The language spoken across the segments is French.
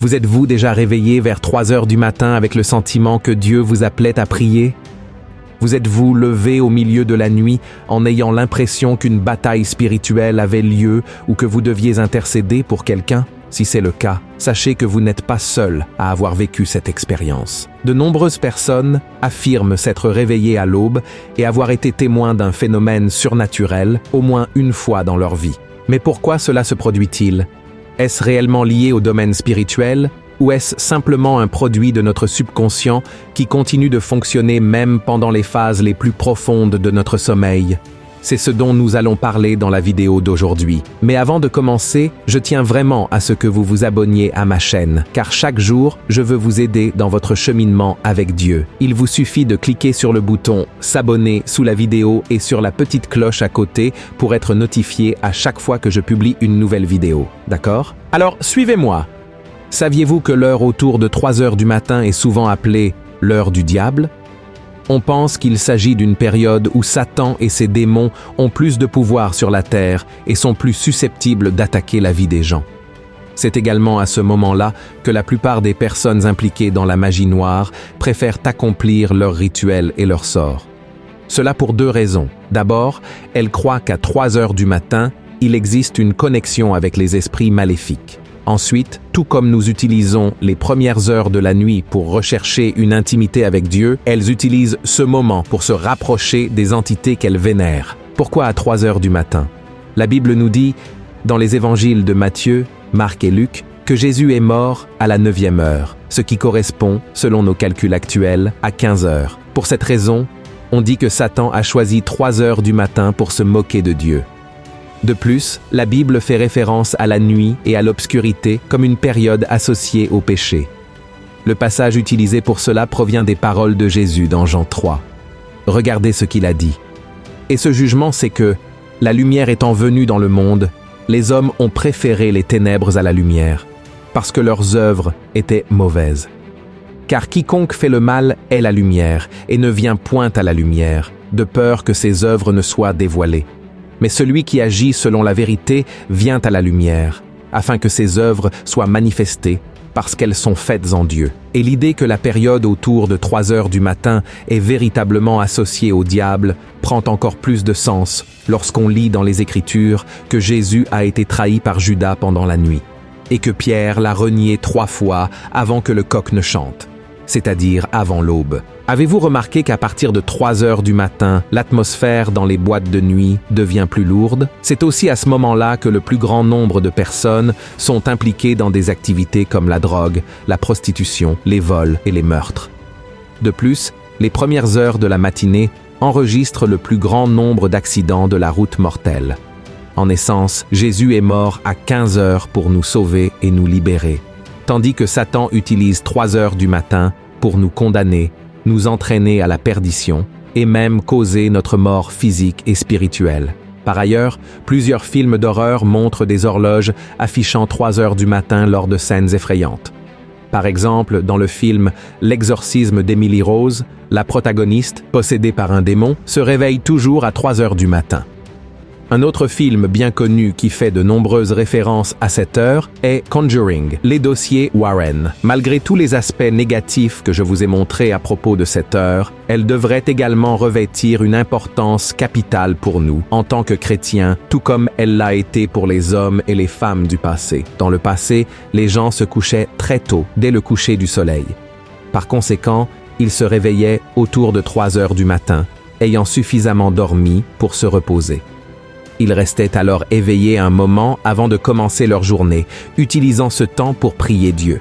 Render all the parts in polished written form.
Vous êtes-vous déjà réveillé vers 3 heures du matin avec le sentiment que Dieu vous appelait à prier? Vous êtes-vous levé au milieu de la nuit en ayant l'impression qu'une bataille spirituelle avait lieu ou que vous deviez intercéder pour quelqu'un? Si c'est le cas, sachez que vous n'êtes pas seul à avoir vécu cette expérience. De nombreuses personnes affirment s'être réveillées à l'aube et avoir été témoins d'un phénomène surnaturel au moins une fois dans leur vie. Mais pourquoi cela se produit-il? Est-ce réellement lié au domaine spirituel ou est-ce simplement un produit de notre subconscient qui continue de fonctionner même pendant les phases les plus profondes de notre sommeil? C'est ce dont nous allons parler dans la vidéo d'aujourd'hui. Mais avant de commencer, je tiens vraiment à ce que vous vous abonniez à ma chaîne, car chaque jour, je veux vous aider dans votre cheminement avec Dieu. Il vous suffit de cliquer sur le bouton « S'abonner » sous la vidéo et sur la petite cloche à côté pour être notifié à chaque fois que je publie une nouvelle vidéo. D'accord? Alors, suivez-moi. Saviez-vous que l'heure autour de 3 heures du matin est souvent appelée « l'heure du diable » ? On pense qu'il s'agit d'une période où Satan et ses démons ont plus de pouvoir sur la terre et sont plus susceptibles d'attaquer la vie des gens. C'est également à ce moment-là que la plupart des personnes impliquées dans la magie noire préfèrent accomplir leurs rituels et leurs sorts. Cela pour 2 raisons. D'abord, elles croient qu'à 3 heures du matin, il existe une connexion avec les esprits maléfiques. Ensuite, tout comme nous utilisons les premières heures de la nuit pour rechercher une intimité avec Dieu, elles utilisent ce moment pour se rapprocher des entités qu'elles vénèrent. Pourquoi à 3 heures du matin? La Bible nous dit, dans les évangiles de Matthieu, Marc et Luc, que Jésus est mort à la 9e heure, ce qui correspond, selon nos calculs actuels, à 15 heures. Pour cette raison, on dit que Satan a choisi 3 heures du matin pour se moquer de Dieu. De plus, la Bible fait référence à la nuit et à l'obscurité comme une période associée au péché. Le passage utilisé pour cela provient des paroles de Jésus dans Jean 3. Regardez ce qu'il a dit. Et ce jugement, c'est que, la lumière étant venue dans le monde, les hommes ont préféré les ténèbres à la lumière, parce que leurs œuvres étaient mauvaises. Car quiconque fait le mal est la lumière, et ne vient point à la lumière, de peur que ses œuvres ne soient dévoilées. Mais celui qui agit selon la vérité vient à la lumière, afin que ses œuvres soient manifestées, parce qu'elles sont faites en Dieu. Et l'idée que la période autour de 3 heures du matin est véritablement associée au diable prend encore plus de sens lorsqu'on lit dans les Écritures que Jésus a été trahi par Judas pendant la nuit, et que Pierre l'a renié 3 fois avant que le coq ne chante, c'est-à-dire avant l'aube. Avez-vous remarqué qu'à partir de 3 heures du matin, l'atmosphère dans les boîtes de nuit devient plus lourde? C'est aussi à ce moment-là que le plus grand nombre de personnes sont impliquées dans des activités comme la drogue, la prostitution, les vols et les meurtres. De plus, les premières heures de la matinée enregistrent le plus grand nombre d'accidents de la route mortelle. En essence, Jésus est mort à 15 heures pour nous sauver et nous libérer, tandis que Satan utilise 3 heures du matin pour nous condamner, nous entraîner à la perdition et même causer notre mort physique et spirituelle. Par ailleurs, plusieurs films d'horreur montrent des horloges affichant 3 heures du matin lors de scènes effrayantes. Par exemple, dans le film L'exorcisme d'Emily Rose, la protagoniste, possédée par un démon, se réveille toujours à 3 heures du matin. Un autre film bien connu qui fait de nombreuses références à cette heure est Conjuring, les dossiers Warren. Malgré tous les aspects négatifs que je vous ai montrés à propos de cette heure, elle devrait également revêtir une importance capitale pour nous, en tant que chrétiens, tout comme elle l'a été pour les hommes et les femmes du passé. Dans le passé, les gens se couchaient très tôt, dès le coucher du soleil. Par conséquent, ils se réveillaient autour de 3 heures du matin, ayant suffisamment dormi pour se reposer. Ils restaient alors éveillés un moment avant de commencer leur journée, utilisant ce temps pour prier Dieu.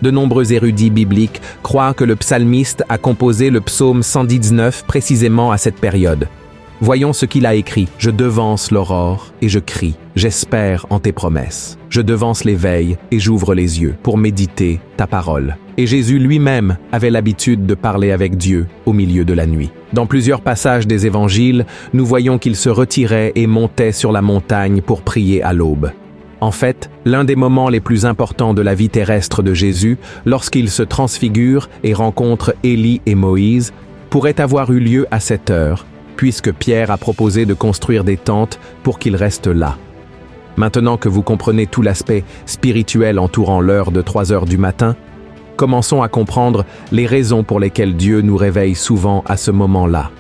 De nombreux érudits bibliques croient que le psalmiste a composé le psaume 119 précisément à cette période. Voyons ce qu'il a écrit. « Je devance l'aurore et je crie, j'espère en tes promesses. Je devance l'éveil et j'ouvre les yeux pour méditer ta parole. » Et Jésus lui-même avait l'habitude de parler avec Dieu au milieu de la nuit. Dans plusieurs passages des évangiles, nous voyons qu'il se retirait et montait sur la montagne pour prier à l'aube. En fait, l'un des moments les plus importants de la vie terrestre de Jésus, lorsqu'il se transfigure et rencontre Élie et Moïse, pourrait avoir eu lieu à cette heure, puisque Pierre a proposé de construire des tentes pour qu'il reste là. Maintenant que vous comprenez tout l'aspect spirituel entourant l'heure de 3 heures du matin, commençons à comprendre les raisons pour lesquelles Dieu nous réveille souvent à ce moment-là.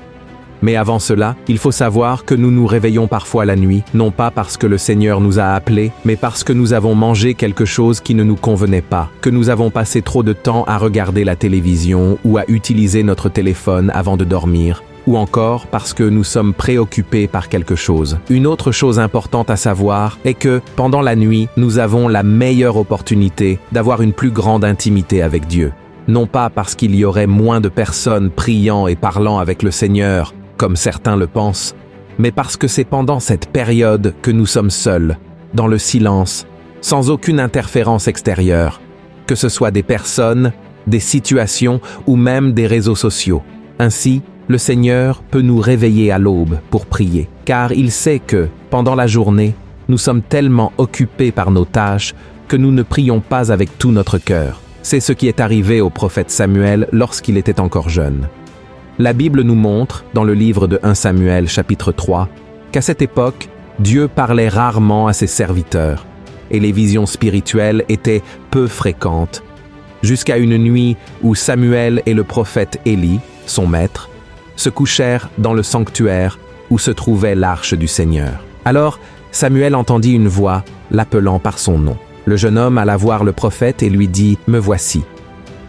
Mais avant cela, il faut savoir que nous nous réveillons parfois la nuit, non pas parce que le Seigneur nous a appelés, mais parce que nous avons mangé quelque chose qui ne nous convenait pas, que nous avons passé trop de temps à regarder la télévision ou à utiliser notre téléphone avant de dormir, ou encore parce que nous sommes préoccupés par quelque chose. Une autre chose importante à savoir est que, pendant la nuit, nous avons la meilleure opportunité d'avoir une plus grande intimité avec Dieu. Non pas parce qu'il y aurait moins de personnes priant et parlant avec le Seigneur, comme certains le pensent, mais parce que c'est pendant cette période que nous sommes seuls, dans le silence, sans aucune interférence extérieure, que ce soit des personnes, des situations ou même des réseaux sociaux. Ainsi, le Seigneur peut nous réveiller à l'aube pour prier, car il sait que, pendant la journée, nous sommes tellement occupés par nos tâches que nous ne prions pas avec tout notre cœur. C'est ce qui est arrivé au prophète Samuel lorsqu'il était encore jeune. La Bible nous montre, dans le livre de 1 Samuel chapitre 3, qu'à cette époque, Dieu parlait rarement à ses serviteurs, et les visions spirituelles étaient peu fréquentes, jusqu'à une nuit où Samuel et le prophète Élie, son maître, se couchèrent dans le sanctuaire où se trouvait l'arche du Seigneur. Alors, Samuel entendit une voix l'appelant par son nom. Le jeune homme alla voir le prophète et lui dit « Me voici ».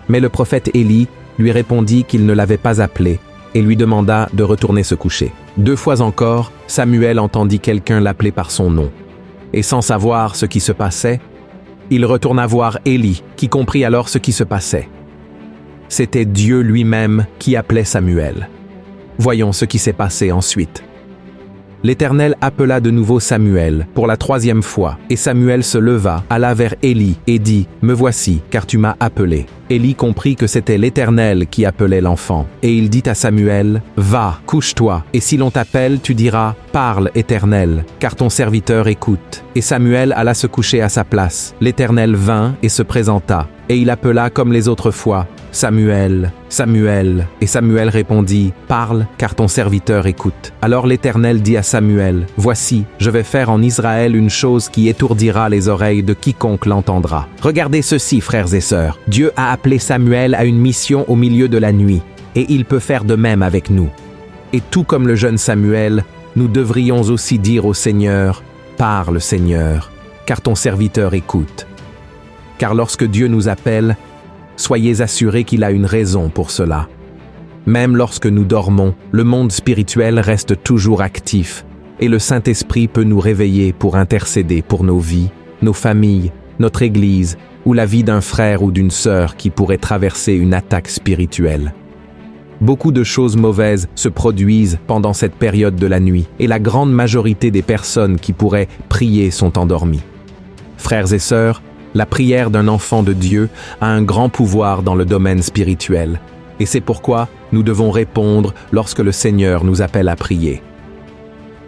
Mais le prophète Élie lui répondit qu'il ne l'avait pas appelé et lui demanda de retourner se coucher. 2 fois encore, Samuel entendit quelqu'un l'appeler par son nom. Et sans savoir ce qui se passait, il retourna voir Élie, qui comprit alors ce qui se passait. C'était Dieu lui-même qui appelait Samuel. Voyons ce qui s'est passé ensuite. L'Éternel appela de nouveau Samuel pour la 3e fois, et Samuel se leva, alla vers Élie et dit « Me voici, car tu m'as appelé ». Élie comprit que c'était l'Éternel qui appelait l'enfant, et il dit à Samuel « Va, couche-toi, et si l'on t'appelle, tu diras « Parle, Éternel, car ton serviteur écoute ». Et Samuel alla se coucher à sa place. L'Éternel vint et se présenta, et il appela comme les autres fois « Samuel, Samuel ». Et Samuel répondit « Parle, car ton serviteur écoute ». Alors l'Éternel dit à Samuel « Voici, je vais faire en Israël une chose qui étourdira les oreilles de quiconque l'entendra. Regardez ceci, frères et sœurs, Dieu a appelé Samuel à une mission au milieu de la nuit, et il peut faire de même avec nous. Et tout comme le jeune Samuel, nous devrions aussi dire au Seigneur « Parle, Seigneur, car ton serviteur écoute ». Car lorsque Dieu nous appelle, soyez assurés qu'il a une raison pour cela. Même lorsque nous dormons, le monde spirituel reste toujours actif, et le Saint-Esprit peut nous réveiller pour intercéder pour nos vies, nos familles, notre Église, ou la vie d'un frère ou d'une sœur qui pourrait traverser une attaque spirituelle. Beaucoup de choses mauvaises se produisent pendant cette période de la nuit, et la grande majorité des personnes qui pourraient prier sont endormies. Frères et sœurs, la prière d'un enfant de Dieu a un grand pouvoir dans le domaine spirituel, et c'est pourquoi nous devons répondre lorsque le Seigneur nous appelle à prier.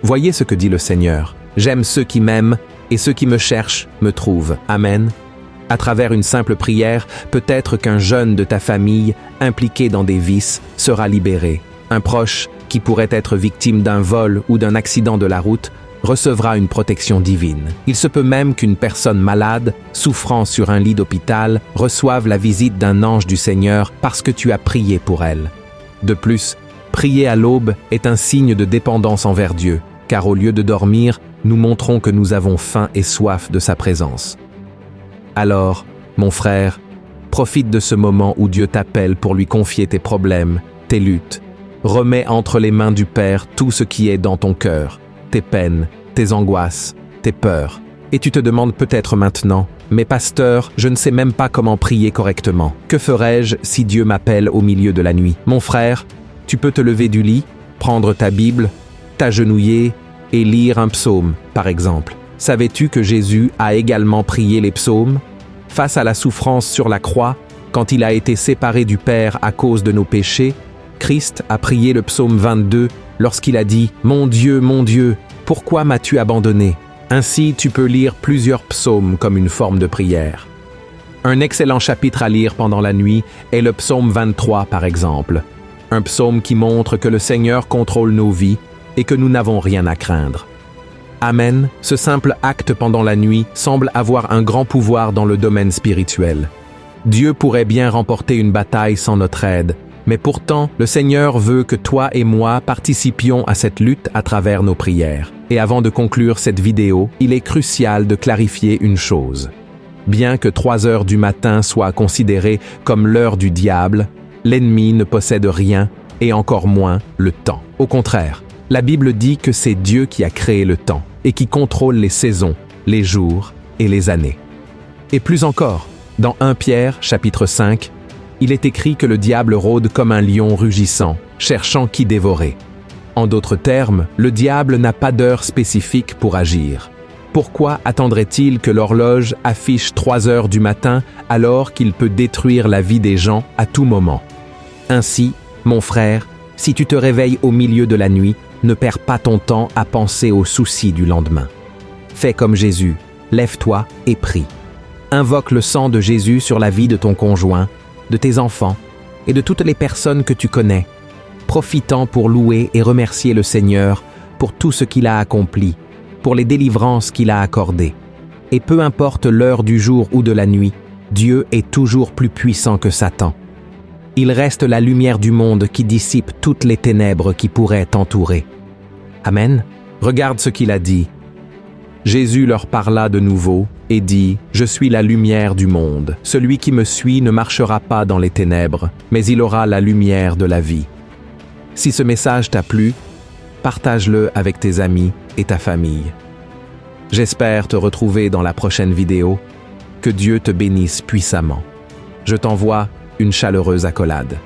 Voyez ce que dit le Seigneur. « J'aime ceux qui m'aiment, et ceux qui me cherchent me trouvent. » Amen. À travers une simple prière, peut-être qu'un jeune de ta famille, impliqué dans des vices, sera libéré. Un proche, qui pourrait être victime d'un vol ou d'un accident de la route, recevra une protection divine. Il se peut même qu'une personne malade, souffrant sur un lit d'hôpital, reçoive la visite d'un ange du Seigneur parce que tu as prié pour elle. De plus, prier à l'aube est un signe de dépendance envers Dieu, car au lieu de dormir, nous montrons que nous avons faim et soif de sa présence. Alors, mon frère, profite de ce moment où Dieu t'appelle pour lui confier tes problèmes, tes luttes. Remets entre les mains du Père tout ce qui est dans ton cœur, tes peines, tes angoisses, tes peurs. Et tu te demandes peut-être maintenant, « Mais pasteur, je ne sais même pas comment prier correctement. Que ferais-je si Dieu m'appelle au milieu de la nuit ?» Mon frère, tu peux te lever du lit, prendre ta Bible, t'agenouiller et lire un psaume, par exemple. Savais-tu que Jésus a également prié les psaumes? Face à la souffrance sur la croix, quand il a été séparé du Père à cause de nos péchés, Christ a prié le psaume 22 lorsqu'il a dit « Mon Dieu, pourquoi m'as-tu abandonné ?» Ainsi, tu peux lire plusieurs psaumes comme une forme de prière. Un excellent chapitre à lire pendant la nuit est le psaume 23 par exemple. Un psaume qui montre que le Seigneur contrôle nos vies et que nous n'avons rien à craindre. Amen. Ce simple acte pendant la nuit semble avoir un grand pouvoir dans le domaine spirituel. Dieu pourrait bien remporter une bataille sans notre aide, mais pourtant, le Seigneur veut que toi et moi participions à cette lutte à travers nos prières. Et avant de conclure cette vidéo, il est crucial de clarifier une chose. Bien que 3 heures du matin soit considérée comme l'heure du diable, l'ennemi ne possède rien, et encore moins le temps. Au contraire, la Bible dit que c'est Dieu qui a créé le temps, et qui contrôle les saisons, les jours et les années. Et plus encore, dans 1 Pierre, chapitre 5, il est écrit que le diable rôde comme un lion rugissant, cherchant qui dévorer. En d'autres termes, le diable n'a pas d'heure spécifique pour agir. Pourquoi attendrait-il que l'horloge affiche 3 heures du matin alors qu'il peut détruire la vie des gens à tout moment? Ainsi, mon frère, si tu te réveilles au milieu de la nuit, ne perds pas ton temps à penser aux soucis du lendemain. Fais comme Jésus, lève-toi et prie. Invoque le sang de Jésus sur la vie de ton conjoint, de tes enfants et de toutes les personnes que tu connais, profitant pour louer et remercier le Seigneur pour tout ce qu'il a accompli, pour les délivrances qu'il a accordées. Et peu importe l'heure du jour ou de la nuit, Dieu est toujours plus puissant que Satan. Il reste la lumière du monde qui dissipe toutes les ténèbres qui pourraient t'entourer. Amen. Regarde ce qu'il a dit. Jésus leur parla de nouveau et dit « Je suis la lumière du monde. Celui qui me suit ne marchera pas dans les ténèbres, mais il aura la lumière de la vie. » Si ce message t'a plu, partage-le avec tes amis et ta famille. J'espère te retrouver dans la prochaine vidéo. Que Dieu te bénisse puissamment. Je t'envoie une chaleureuse accolade.